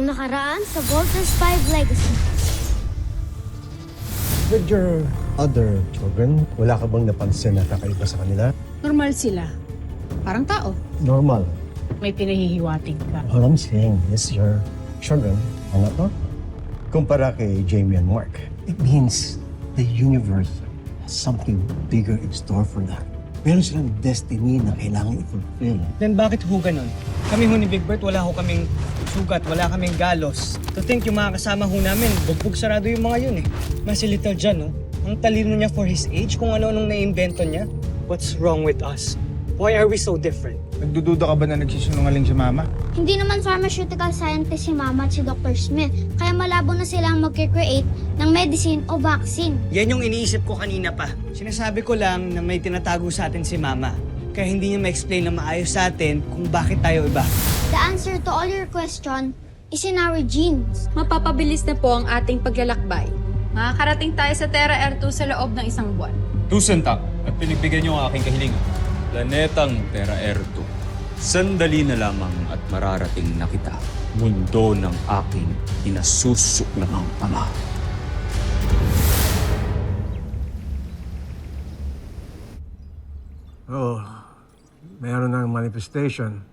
Noong nakaraan sa Voltes 5 Legacy. With your other children, wala ka bang napansin na kakaiba sa kanila? Normal sila. Parang tao. Normal. May pinahihiwatig ka. All I'm saying is your children are not normal. Kumpara kay Jamie and Mark, it means the universe has something bigger in store for them. Meron silang destiny na kailangan i-fulfill. Then bakit ho ganun? Kami ho ni Big Bert, wala ho kaming sugat, wala kaming galos. To think yung mga kasama ho namin, bugbog sarado yung mga yun eh. Mas si Little John, no? Ang talino niya for his age, kung ano-anong naiimbento niya. What's wrong with us? Why are we so different? Nagdududa ka ba na nagsisinungaling si Mama? Hindi naman pharmaceutical scientist si Mama at si Dr. Smith, kaya malabo na silang mag-create ng medicine o vaccine. Yan yung iniisip ko kanina pa. Sinasabi ko lang na may tinatago sa atin si Mama. Kaya hindi niya ma-explain na maayos sa atin kung bakit tayo iba. The answer to all your question is in our genes. Mapapabilis na po ang ating paglalakbay. Makakarating tayo sa Terra Air 2 sa loob ng isang buwan. Tusenta at pinagbigyan niyo ang aking kahilingan. Planetang Terra Air 2. Sandali na lamang at mararating na kita. Mundo ng aking inasusuklamang ama. Oh, meron ng manifestation.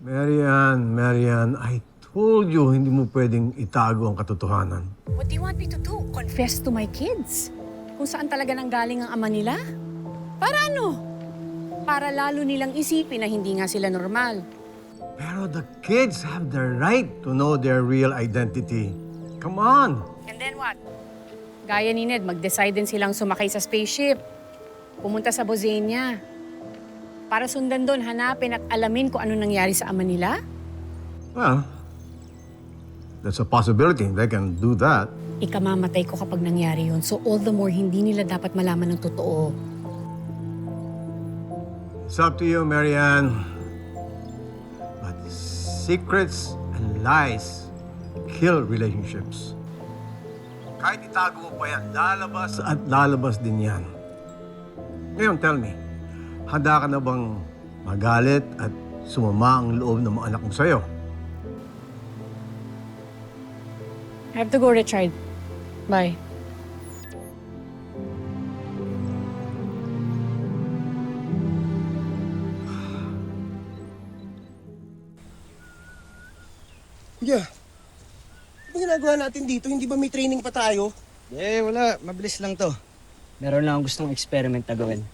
Marian, I told you hindi mo pwedeng itago ang katotohanan. What do you want me to do? Confess to my kids? Kung saan talaga nanggaling ang ama nila? Para ano? Para lalo nilang isipin na hindi nga sila normal. Pero the kids have the right to know their real identity. Come on! And then what? Gaya ni Ned, mag-decide din silang sumakay sa spaceship. Pumunta sa Bozenia. Para sundan doon, hanapin at alamin kung ano nangyari sa ama nila. Well, that's a possibility. They can do that. Ikamamatay ko kapag nangyari yun. So all the more, hindi nila dapat malaman ng totoo. It's up to you, Marianne. But secrets and lies kill relationships. Kahit itago mo pa yan, lalabas at lalabas din yan. Ngayon, tell me, handa ka na bang magalit at sumama ang loob ng mga anak mo sa'yo? I have to go, Richard. Bye. Kuya, ano ginagawa natin dito? Hindi ba may training pa tayo? Eh, wala. Mabilis lang to. Meron lang akong gustong experiment na gawin.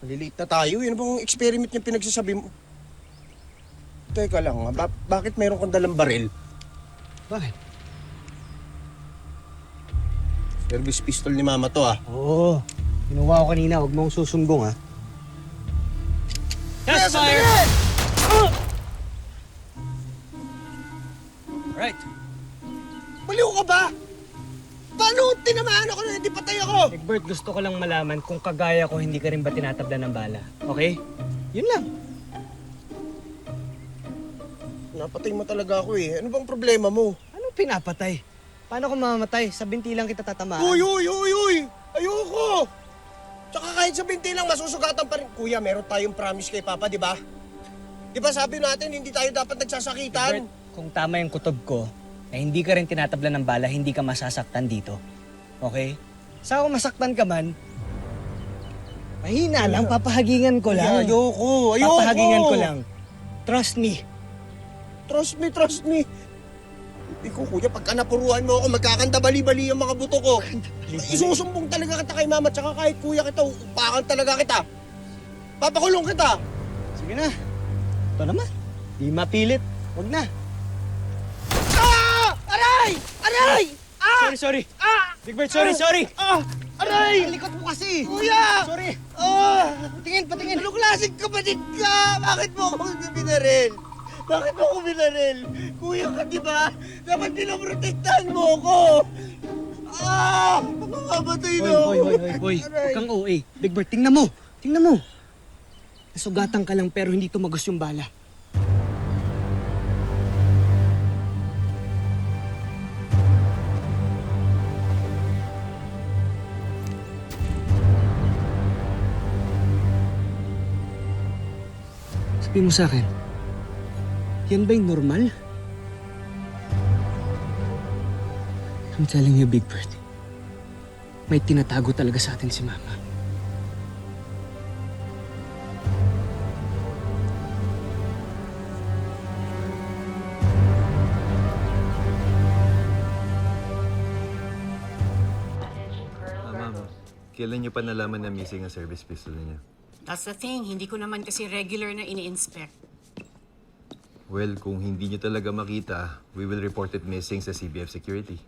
Malilate na tayo. Yan bang experiment niya pinagsasabi mo? Teka lang, bakit mayroon kang dalang baril? Bakit? Service pistol ni Mama to Oo. Kinuha ko kanina. Huwag mong susumbong, ha? Yes, fire! Right. Baliw ka ba? Paano tinamaan ako na hindi patay ako? Egbert, gusto ko lang malaman kung kagaya ko hindi ka rin ba tinatabla ng bala. Okay? Yun lang. Napatay mo talaga ako eh. Ano bang problema mo? Anong pinapatay? Paano kung mamamatay? Sa binti lang kita tatamaan. Uy! Ayoko! Tsaka kahit sa binti lang, masusugatan pa rin. Kuya, meron tayong promise kay Papa, di ba? Di ba sabi natin, hindi tayo dapat nagsasakitan? Egbert, kung tama yung kutob ko, na hindi ka rin tinatabla ng bala, hindi ka masasaktan dito. Okay? Sa ako masaktan ka man, mahina lang, papahagingan ko lang. Ayoko! Papahagingan ko lang. Trust me. Trust me. Hindi ko, kuya, pagka napuruan mo ako, magkakanda-bali-bali ang mga buto ko. Isusumbong talaga kita kay Mama, tsaka kahit kuya kita, upakan talaga kita. Papakulong kita. Sige na. Ito naman. Di mapilit. Huwag na. Aray! Sorry. Big Bird, sorry. Aray! Ang likot mo kasi. Kuya! Sorry. Patingin. Anong klaseng kapatid ka? Bakit mo ako binaril? Kuya ka, di ba? Dapat pinaprotektahan mo ako. Mamamatay na ako. Hoy. Huwag kang OA. Big Bird, tingnan mo. Nasugatan ka lang pero hindi tumagos yung bala. Sabihin mo sa akin, Yan ba yung normal? I'm telling you, Big Bird. May tinatago talaga sa atin si Mama. Ma'am, kailan niyo pa nalaman na missing ang service pistol niya? That's the thing, hindi ko naman kasi regular na ini-inspect. Well, kung hindi niyo talaga makita, we will report it missing sa CBF Security.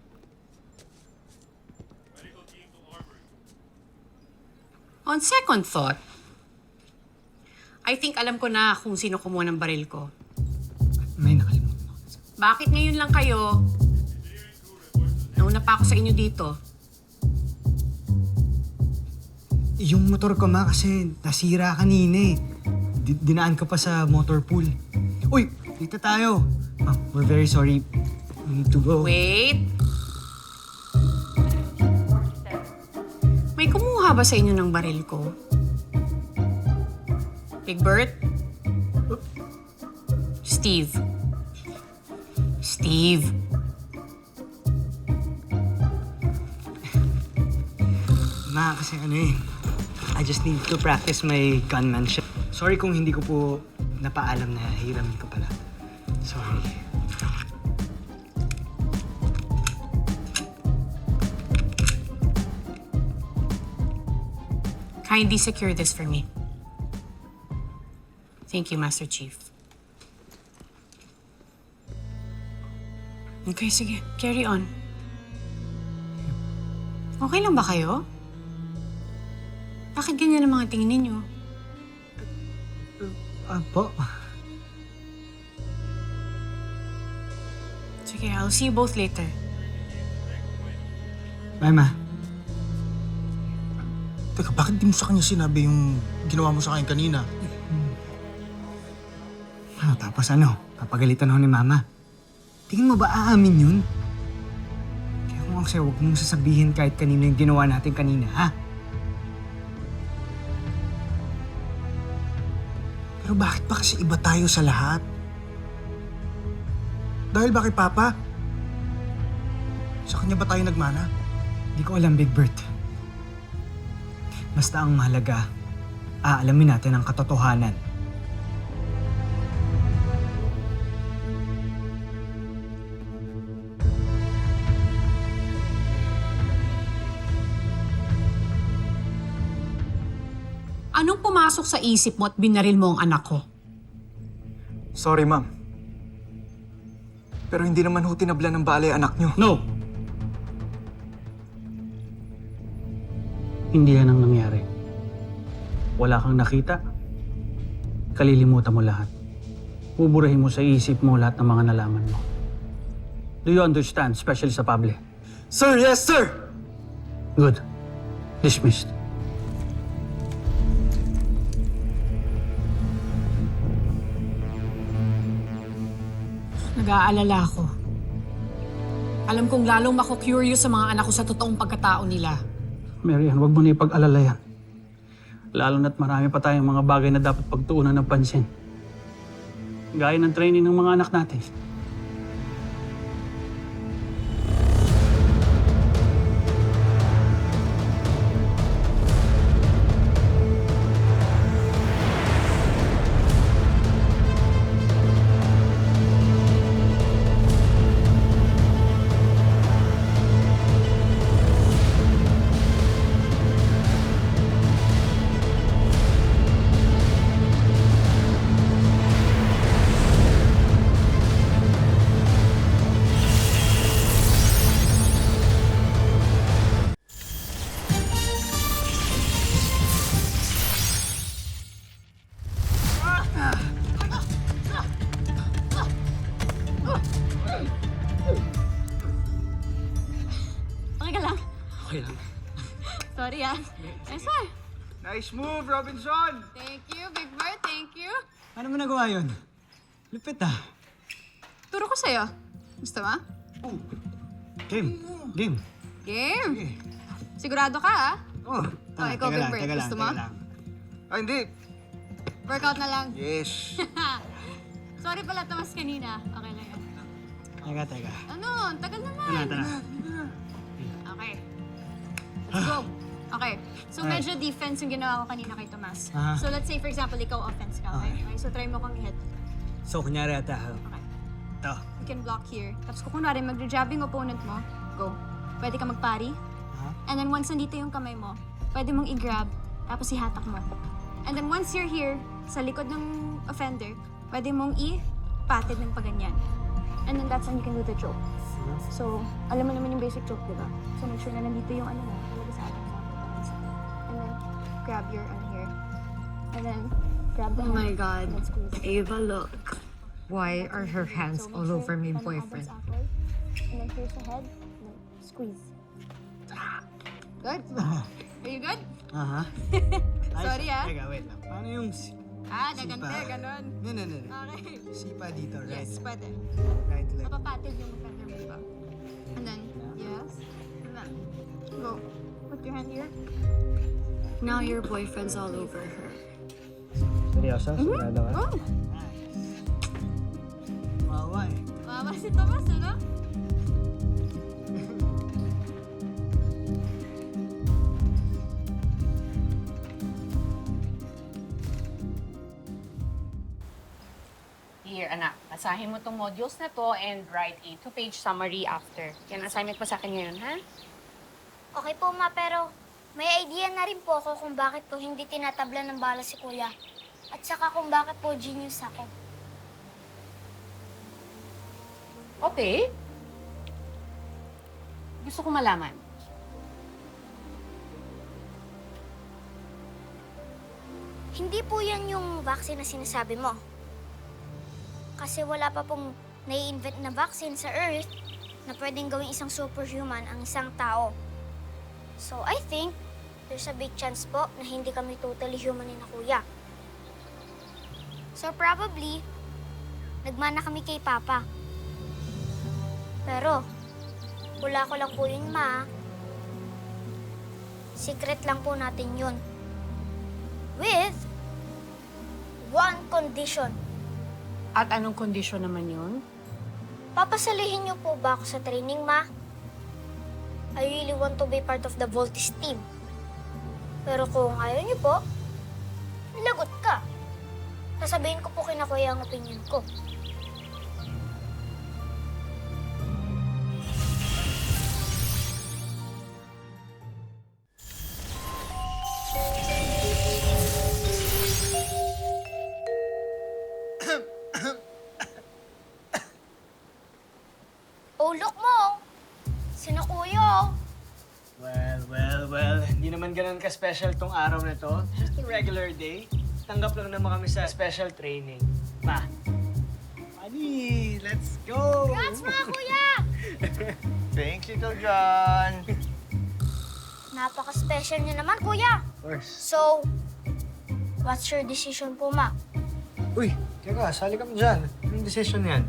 On second thought, I think alam ko na kung sino kumuha ng baril ko. May nakalimutan ako. Bakit ngayon lang kayo? Nauna pa ako sa inyo dito. Yung motor ko, Ma, kasi nasira kanina eh. Dinaan ka pa sa motor pool. Uy, dito tayo. Ma, we're very sorry. We need to go. Wait. May kumuha ba sa inyo ng baril ko? Big Bert? Steve. Steve. Ma, kasi I just need to practice my gunmanship. Sorry kung hindi ko po napaalam na hiramin ko pala. Sorry. Kindly secure this for me. Thank you, Master Chief. Okay, sige. Carry on. Okay lang ba kayo? Bakit ganyan ang mga tingin ninyo? Po? Sige, I'll see you both later. Bye, Ma. Teka, bakit di mo sa kanya sinabi yung ginawa mo sa akin kanina? Tapos papagalitan ako ni Mama. Tingin mo ba aamin yun? Kaya kung ako sa'yo, huwag mong sasabihin kahit kanino yung ginawa natin kanina, ha? Pero bakit ba kasi iba tayo sa lahat? Dahil ba kay Papa? Sa kanya ba tayo nagmana? Hindi ko alam, Big Bert. Basta ang mahalaga, aalamin natin ang katotohanan. Anong pumasok sa isip mo at binaril mo ang anak ko? Sorry, Ma'am. Pero hindi naman ho tinablan ng balay anak nyo. No! Hindi yan ang nangyari. Wala kang nakita. Kalilimutan mo lahat. Buburahin mo sa isip mo lahat ng mga nalaman mo. Do you understand, especially sa Pable? Sir, yes, sir! Good. Dismissed. Nag-aalala ako. Alam kong lalong mako-curious sa mga anak ko sa totoong pagkatao nila. Marian, huwag mo na ipag-alala yan. Lalo na't marami pa tayong mga bagay na dapat pagtuunan ng pansin. Gaya ng training ng mga anak natin. Okay lang. Sorry ah. Nice one. Nice move, Robinson! Thank you, Big Bird. Thank you. Paano mo nagawa yun? Lupit ah. Turo ko sa'yo. Gusto mo? Game. Game. Game. Sigurado ka ah? Oh. Oh, ikaw, Big Bird. Gusto mo? Ah, hindi. Workout na lang. Yes. Sorry pala, tamas kanina. Okay lang yan. Teka. Ano? Tagal naman. Tara. Okay. Let's go. Okay. So, medyo defense yung ginawa ko kanina kay Tomas. Aha. So, let's say, for example, ikaw offense ka, okay? Okay, so, try mo kang i-hit. So, kunyari ata, Okay. ito. You can block here. Tapos, kung kunwari, mag-jab yung opponent mo, go. Pwede ka magpari. And then, once nandito yung kamay mo, pwede mong i-grab, tapos ihatak mo. And then, once you're here, sa likod ng offender, pwede mong i-patid ng paganyan. And then, that's when you can do the choke. So, alam mo naman yung basic choke, di ba? So, make sure na nandito yung ano mo, talaga sa ating and then, grab your here. And then, grab the Oh my hand, God. and then squeeze. Ava, look. Why are her hands So, make all sure over my na boyfriend? elbows outward. And then, here's the head, and then squeeze. Good? Are you good? Aha. Sorry, ah. Teka, wait lang. Paano yung... Gagante, ganon. No. Okay. Sipa dito, right? Yes, pwede. Right leg. Napapatid yung offender mo, diba? And then, yes. And then, go. Put your hand here. Now your boyfriend's all over her. Seryoso? Sigurado ka? Oh! Wawa eh. Mama si Tomas, ano? Here, anak, basahin mo tong modules na to and write a 2-page summary after. Yan, assignment mo sa akin ngayon, ha? Okay po, ma, pero may idea na rin po ako kung bakit po hindi tinatabla ng bala si Kuya. At saka kung bakit po genius ako. Okay. Gusto ko malaman. Hindi po yan yung vaccine na sinasabi mo. Kasi wala pa pong nai-invent na vaccine sa Earth na pwedeng gawing isang superhuman ang isang tao. So I think there's a big chance po na hindi kami totally human ni na Kuya. So probably, nagmana kami kay Papa. Pero, hula ko lang po yun, Ma. Secret lang po natin yun. With one condition. At anong kondisyon naman yun? Papasalihin niyo po ba ako sa training, Ma? I really want to be part of the Voltis team. Pero kung ayaw niyo po, lagot ka. Sasabihin ko po kina Kuya ang opinion ko. Oh, look mo! Sino Kuya? Well. Hindi naman ganun ka-special tong araw na to. Just a regular day. Tanggap lang naman kami sa special training. Ma. Honey, let's go! Congrats mga Kuya! Thanks, Little John. Napaka-special niyo naman, Kuya. Of course. So, what's your decision po, Ma? Uy, teka, sali kami dyan. Anong decision yan?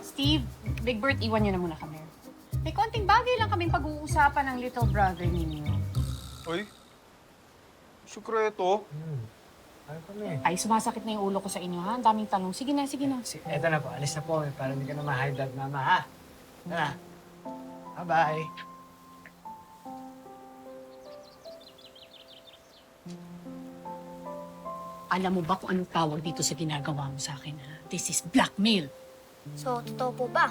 Steve, Big Bird, iwan niyo na muna kami. May konting bagay lang kaming pag-uusapan ng little brother ninyo. Uy, sikreto. Ano kami? Ay, sumasakit na yung ulo ko sa inyo, ha? Ang daming tanong. Sige na. Eto na po, alis na po kami para hindi ka na ma-high blood, mama, ha? Tara. Bye-bye. Alam mo ba kung anong tawag dito sa ginagawa mo sa akin, ha? This is blackmail. So, totoo po ba?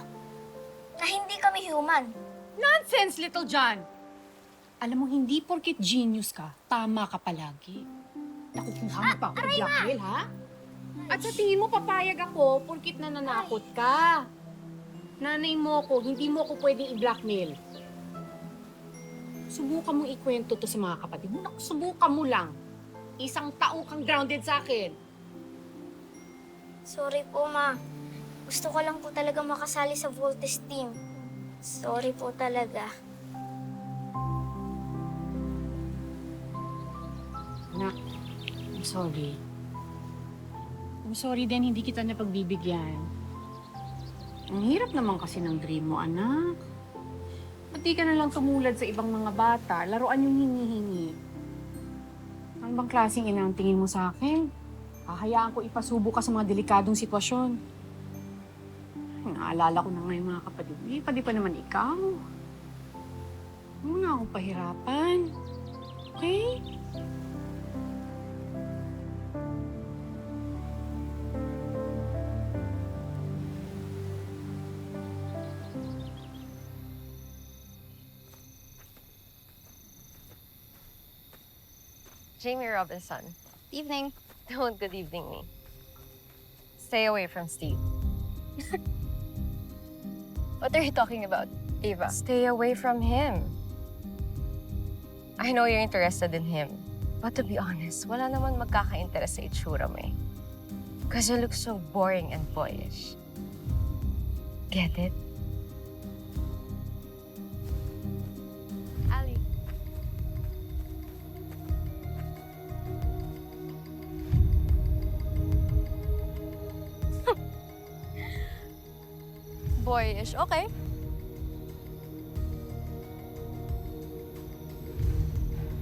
Na hindi kami human. Nonsense, Little John! Alam mo, hindi porket genius ka, tama ka palagi. Nakukuha mo pa ako ng blackmail, ha? At sa tingin mo, papayag ako porket nananakot ka. Nanay mo ko, hindi mo ko pwedeng i-blackmail. Subukan mong ikwento to sa mga kapatid mo. Naku, subukan mo lang. Isang taong kang grounded sa akin. Sorry po, Ma. Gusto ko lang po talaga makasali sa Voltes team. Sorry po talaga. Anak, I'm sorry. I'm sorry din, hindi kita napagbibigyan. Ang hirap naman kasi ng dream mo, anak. Ba't di ka na lang tumulad sa ibang mga bata? Laruan yung hinihingi. Ang bang klaseng ina ang tingin mo sa akin? Hahayaan ko ipasubo ka sa mga delikadong sitwasyon. Naalala ko na ngayon mga kapatid. Pati pa naman ikaw. Huwag mo na akong pahirapan. Okay? Jamie Robinson. Evening. Don't good evening me. Stay away from Steve. What are you talking about, Ava? Stay away from him. I know you're interested in him. But to be honest, wala naman magkaka-interest sa itsura mo eh. Because you look so boring and boyish. Get it? Ali. Boyish, okay.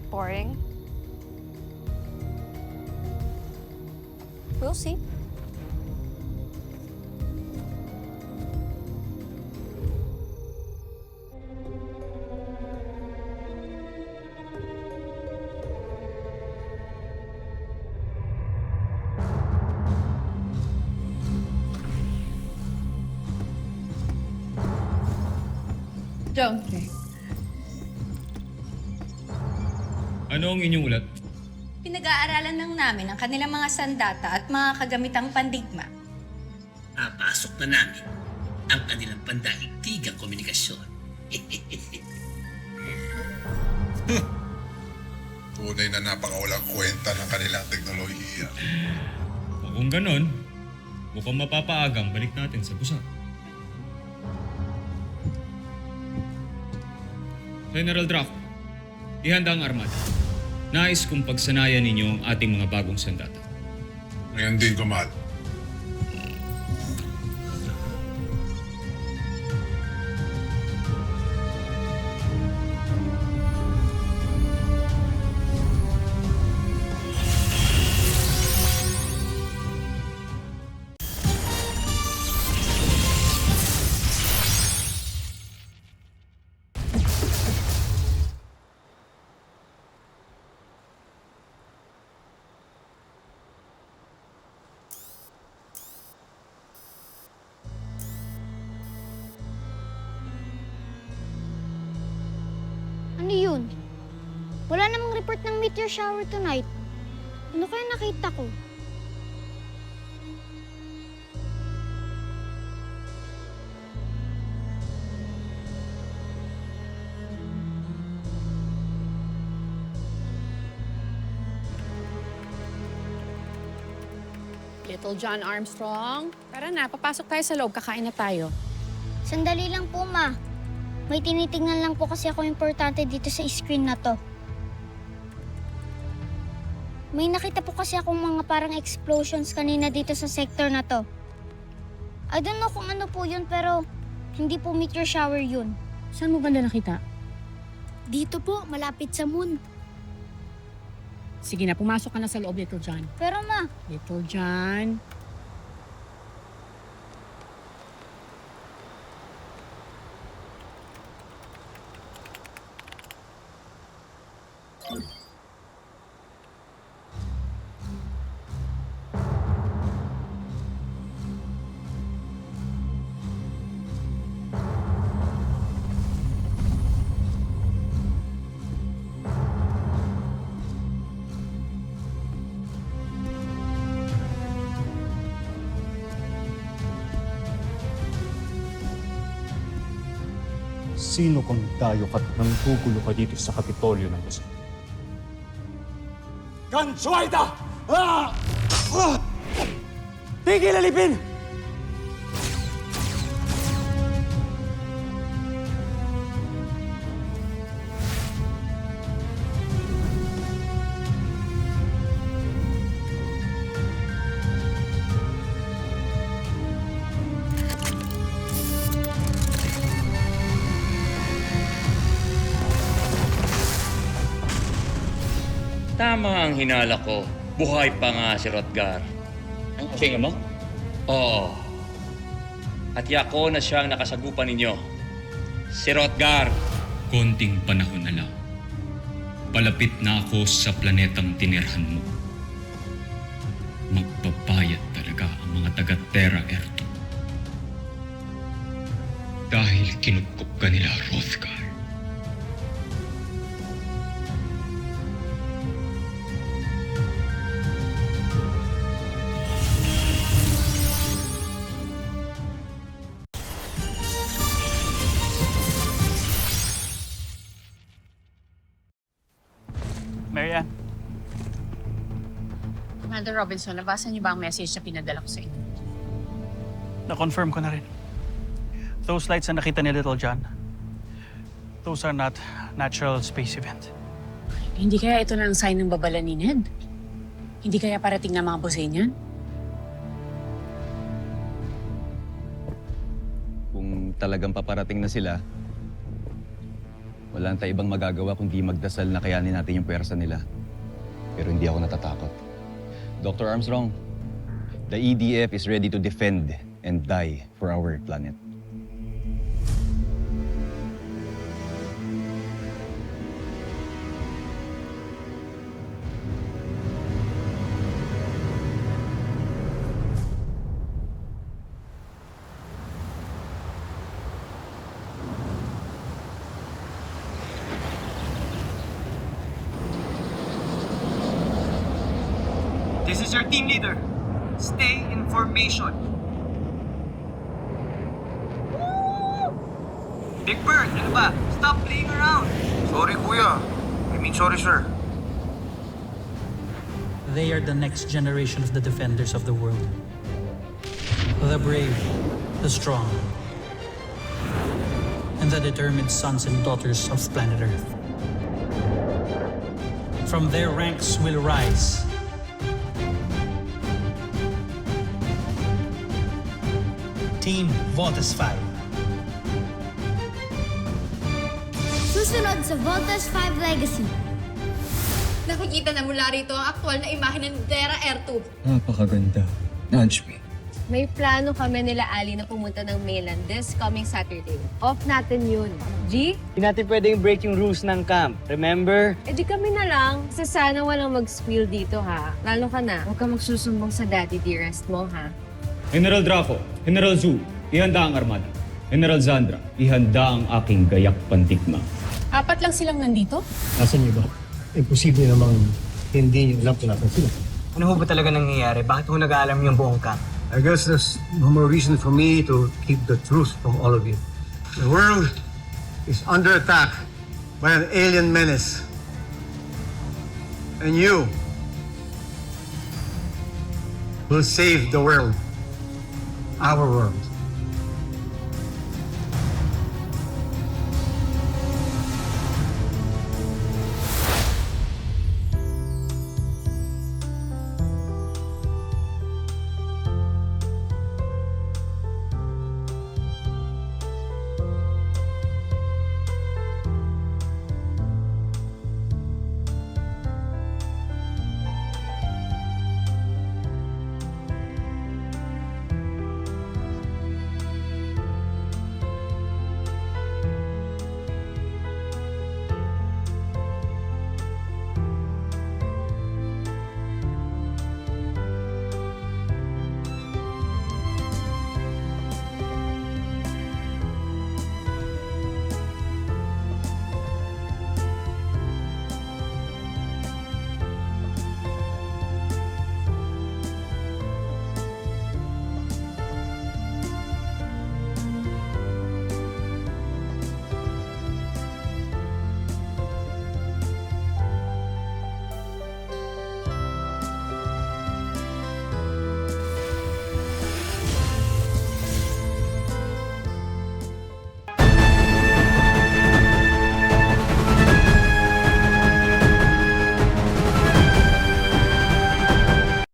Boring. We'll see. John. Ano ang inyong ulat? Pinag-aaralan lang namin ang kanilang mga sandata at mga kagamitang pandigma. Papasok na namin ang kanilang pandaigdigang komunikasyon. Tunay na napakawalang kwenta ng kanilang teknolohiya. O kung ganon, mukhang mapapaagang balik natin sa busa. General Draco, ihanda ang armada. Nais kong pagsanayan ninyo ang ating mga bagong sandata. Ngayon din, Kamal. Ano yun? Wala namang report ng meteor shower tonight. Ano kaya nakita ko? Little John Armstrong. Tara na, papasok tayo sa loob. Kakain na tayo. Sandali lang po, Ma. May tinitingnan lang po kasi ako importante dito sa screen na to. May nakita po kasi akong mga parang explosions kanina dito sa sector na to. I don't know kung ano po yun pero hindi po meteor shower yun. Saan mo banda nakita? Dito po, malapit sa moon. Sige na, pumasok ka na sa loob, Little John. Pero Ma, Little John. Sino kang dayo ka nang gugulo ka dito sa Kapitolyo ng Luzon? Gansuaida! Tigil alipin! Tama ang hinala ko. Buhay pa nga si Rotgar. Ang king mo? Oo. At yako na siyang nakasagupan ninyo. Si Rotgar. Konting panahon na lang. Palapit na ako sa planetang tinirhan mo. Magbabayad talaga ang mga taga-Terra Erto. Dahil kinupkup ka nila, Hrothgar. Marianne, Commander Robinson, nabasa niyo ba ang message na pinadala ko sa inyo? na-confirm ko na rin. Those lights na nakita ni Little John, those are not natural space event. Hindi kaya ito na ang sign ng babala ni Ned? Hindi kaya parating na mga Bosenian? Kung talagang paparating na sila, wala tayong ibang magagawa kundi magdasal na kayanin natin yung pwersa nila. Pero hindi ako natatakot. Dr. Armstrong, the EDF is ready to defend and die for our planet. This is your team leader. Stay in formation. Big Bird, ano ba? Stop playing around. Sorry, kuya. I mean, sorry, sir. They are the next generation of the defenders of the world. The brave, the strong, and the determined sons and daughters of planet Earth. From their ranks will rise Team Voltes 5. Susunod sa Voltes 5 Legacy. Nakikita na mula rito ang aktual na imahe ng Terra Erto. Napakaganda. Nudge me. May plano kami nila Ali na pumunta ng mainland this coming Saturday. Off natin yun. G? Hindi natin pwedeng break yung rules ng camp. Remember? Eh di kami na lang. Kasi sana walang mag-spill dito ha. Lalo ka na. Huwag ka magsusumbong sa daddy dearest mo ha. General Draco, General Zhu, ihanda ang armada. General Zandra, ihanda ang aking gayak pantikma. 4 lang silang nandito? Nasaan niyo ba? Imposible namang hindi niyo alam kung nasan sila. Ano ho ba talaga nangyayari? Bakit ho nag-aalam yung buong camp? I guess there's no more reason for me to keep the truth from all of you. The world is under attack by an alien menace. And you will save the world. Our world.